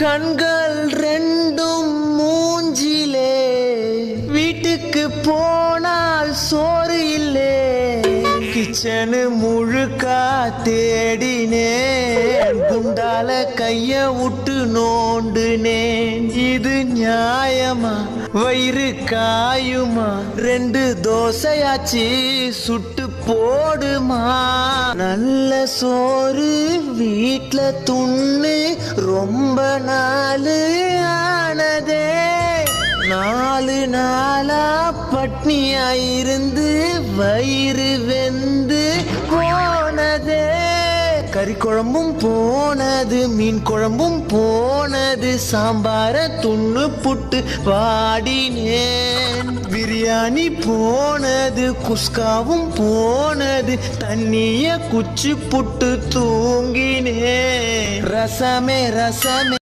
கண்கள் ரெண்டும் மூஞ்சிலே, வீட்டுக்கு போனால் சோறு இல்லே. கிச்சனு முழுக்கா தேடினேன், குண்டால கைய விட்டு நோண்டுனேன். இது நியாயமா? வயிறு காயுமா? 2 தோசையாச்சு சுட்டு போடுமா? நல்ல சோறு வீட்ல துண்ணு ரொம்ப நாள் ஆனதே. 4 நாளா பட்னியாயிருந்து வயிறு வெந்து போனதே. கறி குழம்பும் போனது, மீன் குழம்பும் போனது, சாம்பார துண்ணு புட்டு வாடினேன். பிரியாணி போனது, குஸ்காவும் போனது, தண்ணிய குச்சி புட்டு தூங்கினேன். ரசமே ரசமே